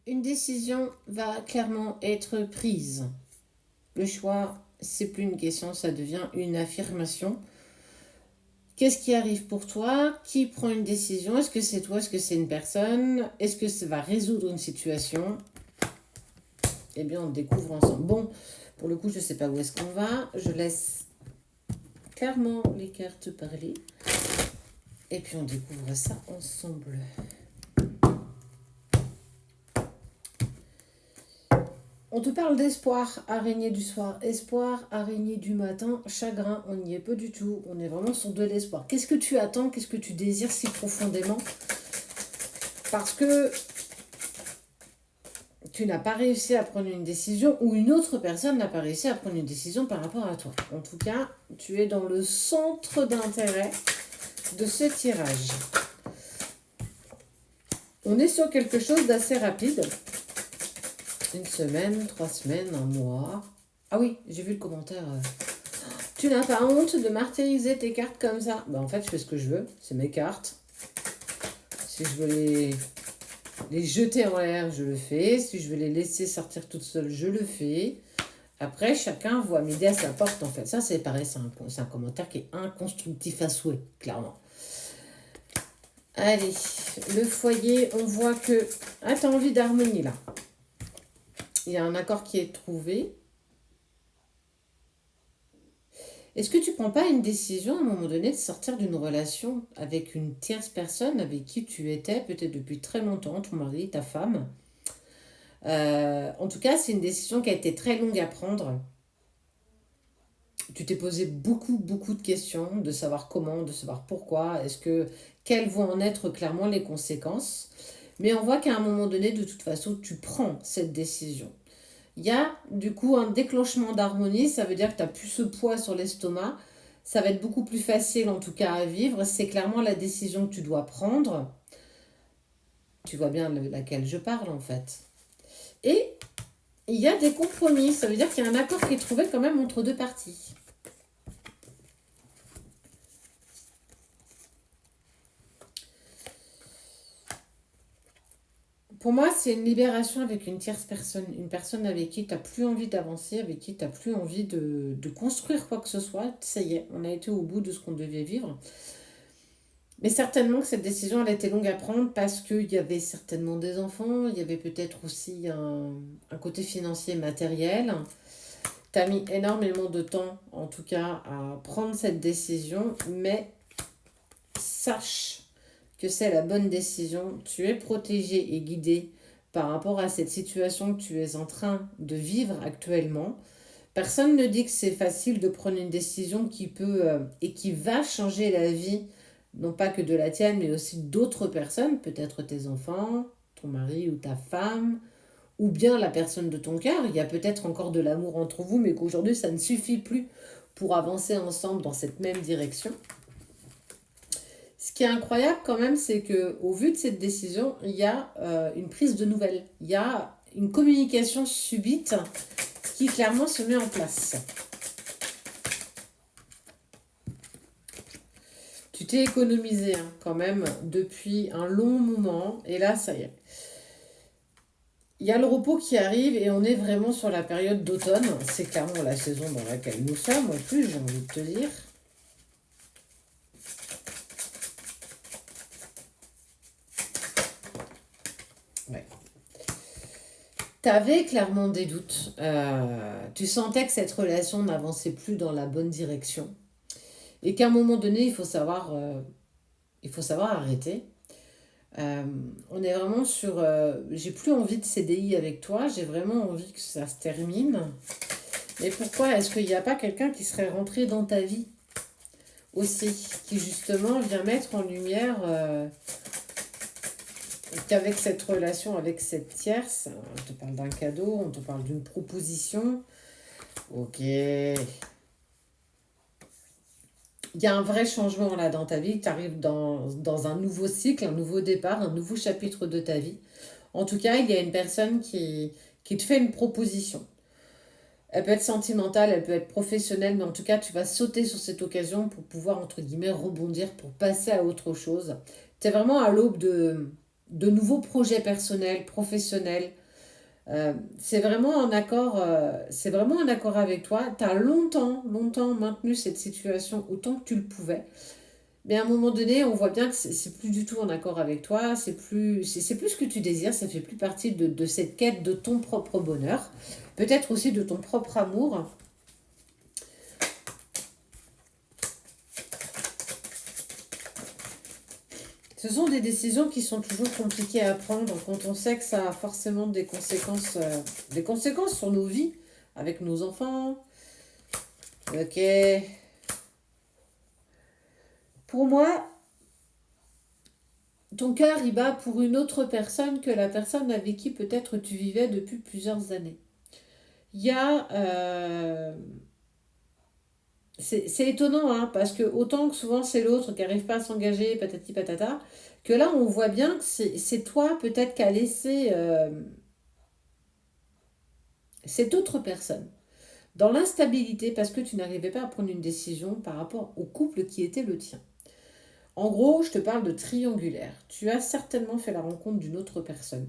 Une décision va clairement être prise. Le choix, c'est plus une question, ça devient une affirmation. Qu'est-ce qui arrive pour toi? Qui prend une décision? Est-ce que c'est toi? Est-ce que c'est une personne? Est-ce que ça va résoudre une situation? Eh bien, on découvre ensemble. Bon, pour le coup, je ne sais pas où est-ce qu'on va. Je laisse clairement les cartes parler. Et puis, on découvre ça ensemble. On te parle d'espoir, araignée du soir, espoir, araignée du matin, chagrin, on n'y est pas du tout, on est vraiment sur de l'espoir. Qu'est-ce que tu attends, qu'est-ce que tu désires si profondément? Parce que tu n'as pas réussi à prendre une décision ou une autre personne n'a pas réussi à prendre une décision par rapport à toi. En tout cas, tu es dans le centre d'intérêt de ce tirage. On est sur quelque chose d'assez rapide. Une semaine, 3 semaines, un mois. Ah oui, j'ai vu le commentaire. Tu n'as pas honte de martyriser tes cartes comme ça? Ben en fait, je fais ce que je veux. C'est mes cartes. Si je veux les jeter en l'air, je le fais. Si je veux les laisser sortir toutes seules, je le fais. Après, chacun voit midi à sa porte, en fait. Ça, c'est pareil, c'est un commentaire qui est inconstructif à souhait, clairement. Allez, le foyer, on voit que... Ah, t'as envie d'harmonie, là. Il y a un accord qui est trouvé. Est-ce que tu ne prends pas une décision à un moment donné de sortir d'une relation avec une tierce personne avec qui tu étais peut-être depuis très longtemps, ton mari, ta femme? En tout cas, c'est une décision qui a été très longue à prendre. Tu t'es posé beaucoup de questions, de savoir comment, de savoir pourquoi, quelles vont en être clairement les conséquences. Mais on voit qu'à un moment donné, de toute façon, tu prends cette décision. Il y a du coup un déclenchement d'harmonie, ça veut dire que tu n'as plus ce poids sur l'estomac. Ça va être beaucoup plus facile en tout cas à vivre. C'est clairement la décision que tu dois prendre. Tu vois bien laquelle je parle en fait. Et il y a des compromis, ça veut dire qu'il y a un accord qui est trouvé quand même entre deux parties. Pour moi, c'est une libération avec une tierce personne, une personne avec qui tu n'as plus envie d'avancer, avec qui tu n'as plus envie de construire quoi que ce soit. Ça y est, on a été au bout de ce qu'on devait vivre. Mais certainement que cette décision, elle a été longue à prendre parce qu'il y avait certainement des enfants, il y avait peut-être aussi un côté financier matériel. Tu as mis énormément de temps, en tout cas, à prendre cette décision, mais sache que c'est la bonne décision. Tu es protégé et guidé par rapport à cette situation que tu es en train de vivre actuellement. Personne ne dit que c'est facile de prendre une décision qui peut et qui va changer la vie, non pas que de la tienne, mais aussi d'autres personnes, peut-être tes enfants, ton mari ou ta femme, ou bien la personne de ton cœur. Il y a peut-être encore de l'amour entre vous, mais qu'aujourd'hui, ça ne suffit plus pour avancer ensemble dans cette même direction. Ce qui est incroyable quand même, c'est qu'au vu de cette décision, il y a une prise de nouvelles. Il y a une communication subite qui clairement se met en place. Tu t'es économisé quand même depuis un long moment et là ça y est. Il y a le repos qui arrive et on est vraiment sur la période d'automne. C'est clairement la saison dans laquelle nous sommes en plus, j'ai envie de te dire. Ouais. Tu avais clairement des doutes. Tu sentais que cette relation n'avançait plus dans la bonne direction. Et qu'à un moment donné, il faut savoir arrêter. On est vraiment sur... j'ai plus envie de CDI avec toi, j'ai vraiment envie que ça se termine. Mais pourquoi est-ce qu'il n'y a pas quelqu'un qui serait rentré dans ta vie aussi, qui justement vient mettre en lumière qu'avec cette relation, avec cette tierce, on te parle d'un cadeau, on te parle d'une proposition. Ok. Il y a un vrai changement là dans ta vie, tu arrives dans un nouveau cycle, un nouveau départ, un nouveau chapitre de ta vie. En tout cas, il y a une personne qui te fait une proposition. Elle peut être sentimentale, elle peut être professionnelle, mais en tout cas, tu vas sauter sur cette occasion pour pouvoir, entre guillemets, rebondir, pour passer à autre chose. Tu es vraiment à l'aube de nouveaux projets personnels, professionnels. C'est vraiment un accord avec toi. Tu as longtemps, longtemps maintenu cette situation autant que tu le pouvais. Mais à un moment donné, on voit bien que c'est plus du tout en accord avec toi, c'est plus ce que tu désires, ça fait plus partie de cette quête de ton propre bonheur, peut-être aussi de ton propre amour. Ce sont des décisions qui sont toujours compliquées à prendre quand on sait que ça a forcément des conséquences sur nos vies, avec nos enfants. Ok. Pour moi, ton cœur, il bat pour une autre personne que la personne avec qui peut-être tu vivais depuis plusieurs années. Il y a... c'est étonnant, hein, parce que autant que souvent c'est l'autre qui n'arrive pas à s'engager, patati patata, que là on voit bien que c'est toi peut-être qui a laissé cette autre personne dans l'instabilité parce que tu n'arrivais pas à prendre une décision par rapport au couple qui était le tien. En gros, je te parle de triangulaire. Tu as certainement fait la rencontre d'une autre personne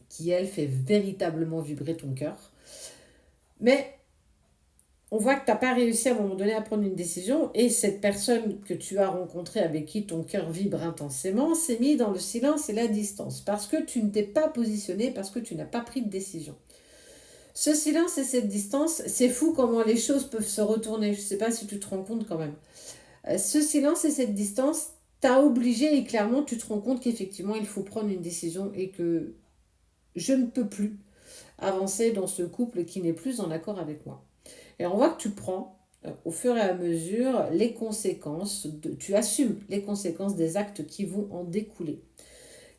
qui, elle, fait véritablement vibrer ton cœur. Mais on voit que tu n'as pas réussi à un moment donné à prendre une décision et cette personne que tu as rencontrée avec qui ton cœur vibre intensément s'est mise dans le silence et la distance parce que tu ne t'es pas positionné, parce que tu n'as pas pris de décision. Ce silence et cette distance, c'est fou comment les choses peuvent se retourner. Je ne sais pas si tu te rends compte quand même. Ce silence et cette distance t'a obligé et clairement tu te rends compte qu'effectivement il faut prendre une décision et que je ne peux plus avancer dans ce couple qui n'est plus en accord avec moi. Et on voit que tu prends au fur et à mesure les conséquences, tu assumes les conséquences des actes qui vont en découler.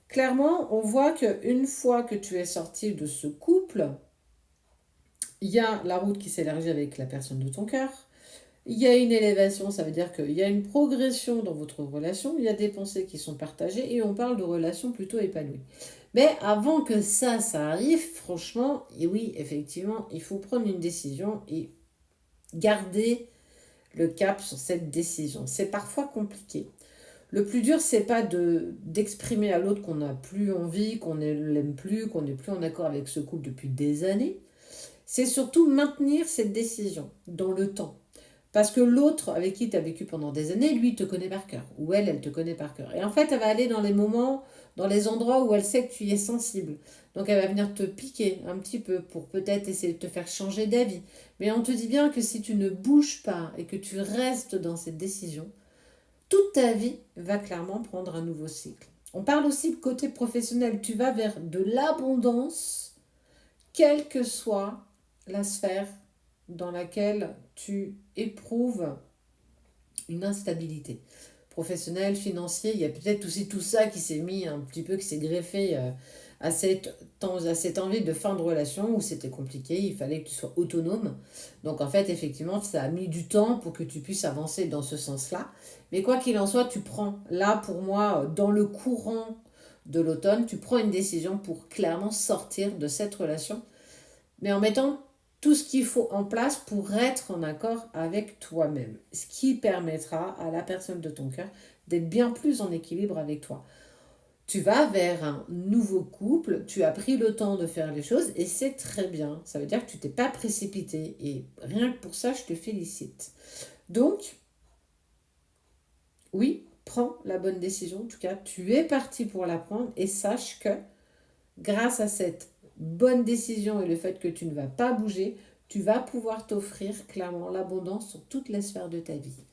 Clairement, on voit qu'une fois que tu es sorti de ce couple, il y a la route qui s'élargit avec la personne de ton cœur. Il y a une élévation, ça veut dire qu'il y a une progression dans votre relation, il y a des pensées qui sont partagées et on parle de relations plutôt épanouies. Mais avant que ça arrive, franchement, et oui, effectivement, il faut prendre une décision et garder le cap sur cette décision. C'est parfois compliqué. Le plus dur, c'est pas d'exprimer à l'autre qu'on n'a plus envie, qu'on ne l'aime plus, qu'on n'est plus en accord avec ce couple depuis des années. C'est surtout maintenir cette décision dans le temps. Parce que l'autre avec qui tu as vécu pendant des années, lui, te connaît par cœur. Ou elle te connaît par cœur. Et en fait, elle va aller dans les moments, dans les endroits où elle sait que tu y es sensible. Donc elle va venir te piquer un petit peu pour peut-être essayer de te faire changer d'avis. Mais on te dit bien que si tu ne bouges pas et que tu restes dans cette décision, toute ta vie va clairement prendre un nouveau cycle. On parle aussi de côté professionnel. Tu vas vers de l'abondance, quelle que soit la sphère dans laquelle tu éprouves une instabilité professionnelle, financière. Il y a peut-être aussi tout ça qui s'est mis un petit peu, qui s'est greffé à cette envie de fin de relation où c'était compliqué, il fallait que tu sois autonome. Donc en fait, effectivement, ça a mis du temps pour que tu puisses avancer dans ce sens-là. Mais quoi qu'il en soit, tu prends, là pour moi, dans le courant de l'automne, tu prends une décision pour clairement sortir de cette relation, mais en mettant tout ce qu'il faut en place pour être en accord avec toi-même. Ce qui permettra à la personne de ton cœur d'être bien plus en équilibre avec toi. Tu vas vers un nouveau couple, tu as pris le temps de faire les choses et c'est très bien. Ça veut dire que tu t'es pas précipité et rien que pour ça, je te félicite. Donc, oui, prends la bonne décision. En tout cas, tu es parti pour la prendre et sache que grâce à cette bonne décision et le fait que tu ne vas pas bouger, tu vas pouvoir t'offrir clairement l'abondance sur toutes les sphères de ta vie.